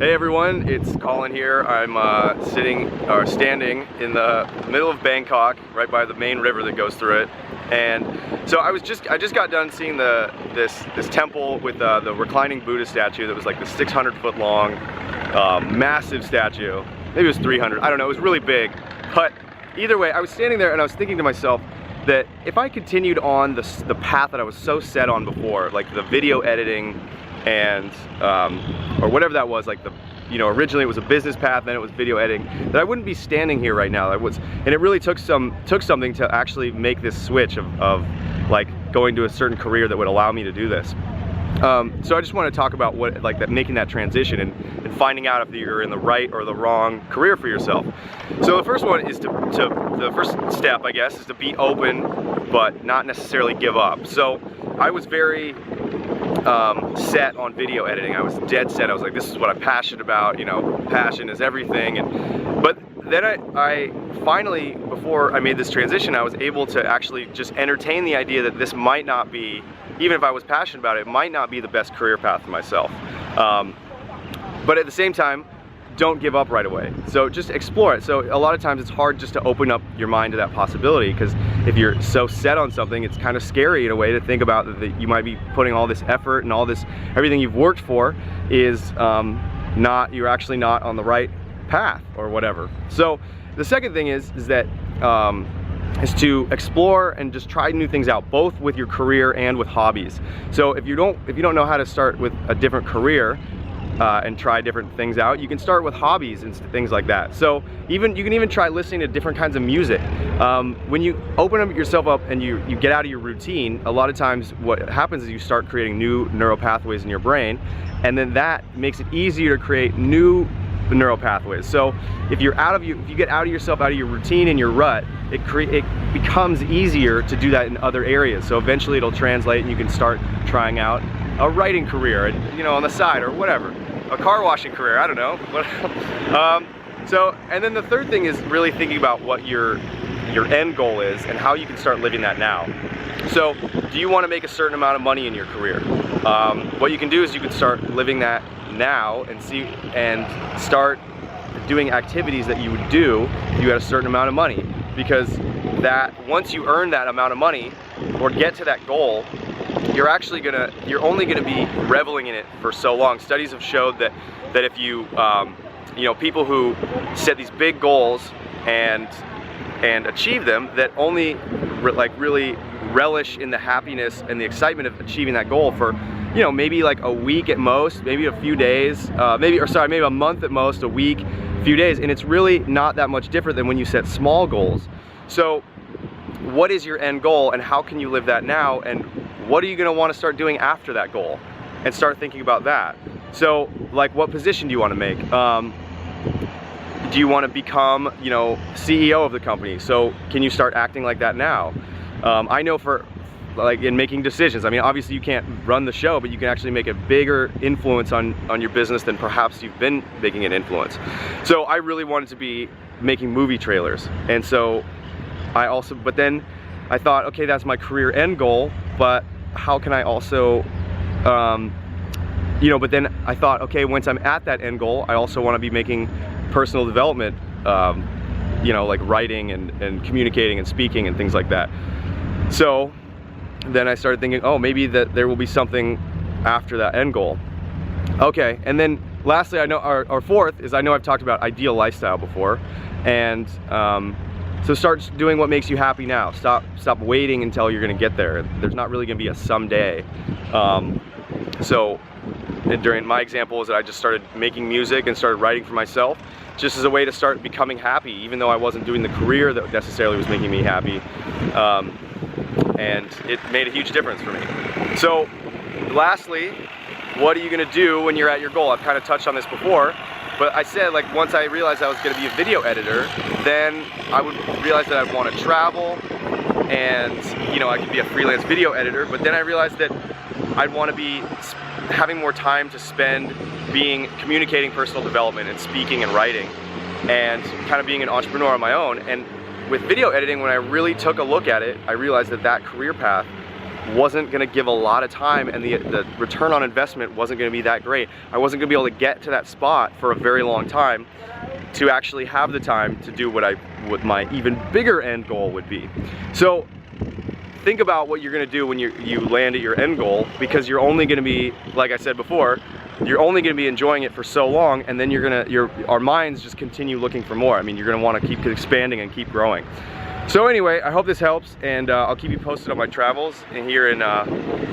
Hey everyone, it's Colin here. I'm standing in the middle of Bangkok, right by the main river that goes through it. And so I just got done seeing this temple with the reclining Buddha statue that was like the 600-foot long, massive statue. Maybe it was 300. I don't know. It was really big. But either way, I was standing there and I was thinking to myself that if I continued on the path that I was so set on before, like the video editing and or whatever that was, like originally it was a business path, then it was video editing, that I wouldn't be standing here right now. And it really took something to actually make this switch of like going to a certain career that would allow me to do this. So I just want to talk about making that transition and finding out if you're in the right or the wrong career for yourself. So the first one is the first step, I guess, is to be open but not necessarily give up. So I was very set on video editing. I was dead set. I was like, this is what I'm passionate about, passion is everything. But then I finally, before I made this transition, I was able to actually just entertain the idea that this might not be, even if I was passionate about it, it might not be the best career path for myself. But at the same time, don't give up right away. So just explore it. So a lot of times it's hard just to open up your mind to that possibility, because if you're so set on something, it's kind of scary in a way to think about that you might be putting all this effort and all this, everything you've worked for is you're actually not on the right path or whatever. So the second thing is to explore and just try new things out, both with your career and with hobbies. So if you don't know how to start with a different career, and try different things out, you can start with hobbies and things like that. So you can even try listening to different kinds of music. When you open yourself up and you get out of your routine, a lot of times what happens is you start creating new neural pathways in your brain, and then that makes it easier to create new neural pathways. So if you get out of yourself, out of your routine and your rut, it becomes easier to do that in other areas. So eventually it'll translate and you can start trying out a writing career, on the side or whatever. A car washing career, I don't know. And then the third thing is really thinking about what your end goal is and how you can start living that now. So do you want to make a certain amount of money in your career? What you can do is you can start living that now and start doing activities that you would do if you had a certain amount of money, because that once you earn that amount of money or get to that goal, you're only gonna be reveling in it for so long. Studies have showed that if you people who set these big goals and achieve them, that only really relish in the happiness and the excitement of achieving that goal for maybe like a week at most, maybe a few days, maybe a month at most, a week, a few days, and it's really not that much different than when you set small goals. So what is your end goal and how can you live that now, and what are you going to want to start doing after that goal, and start thinking about that. So like, what position do you want to make? Do you want to become CEO of the company? So can you start acting like that now? I know in making decisions, I mean, obviously you can't run the show, but you can actually make a bigger influence on your business than perhaps you've been making an influence. So I really wanted to be making movie trailers, and so but then I thought, okay, that's my career end goal, but how can I also, but then I thought, okay, once I'm at that end goal, I also want to be making personal development, like writing and communicating and speaking and things like that. So then I started thinking, oh, maybe that there will be something after that end goal. Okay, and then lastly, I know our fourth is, I know I've talked about ideal lifestyle before, and so start doing what makes you happy now. Stop waiting until you're gonna get there. There's not really gonna be a someday. So during my example is that I just started making music and started writing for myself, just as a way to start becoming happy, even though I wasn't doing the career that necessarily was making me happy. And it made a huge difference for me. So lastly, what are you gonna do when you're at your goal? I've kind of touched on this before, but I said, like, once I realized I was gonna be a video editor, then I would realize that I'd wanna travel and, I could be a freelance video editor, but then I realized that I'd wanna be having more time to spend communicating personal development and speaking and writing and kind of being an entrepreneur on my own. And with video editing, when I really took a look at it, I realized that career path wasn't gonna give a lot of time, and the return on investment wasn't gonna be that great. I wasn't gonna be able to get to that spot for a very long time to actually have the time to do what my even bigger end goal would be. So think about what you're gonna do when you land at your end goal, because you're only gonna be, like I said before, you're only gonna be enjoying it for so long, and then our minds just continue looking for more. I mean, you're gonna wanna keep expanding and keep growing. So anyway, I hope this helps, and I'll keep you posted on my travels here in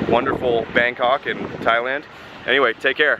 wonderful Bangkok in Thailand. Anyway, take care.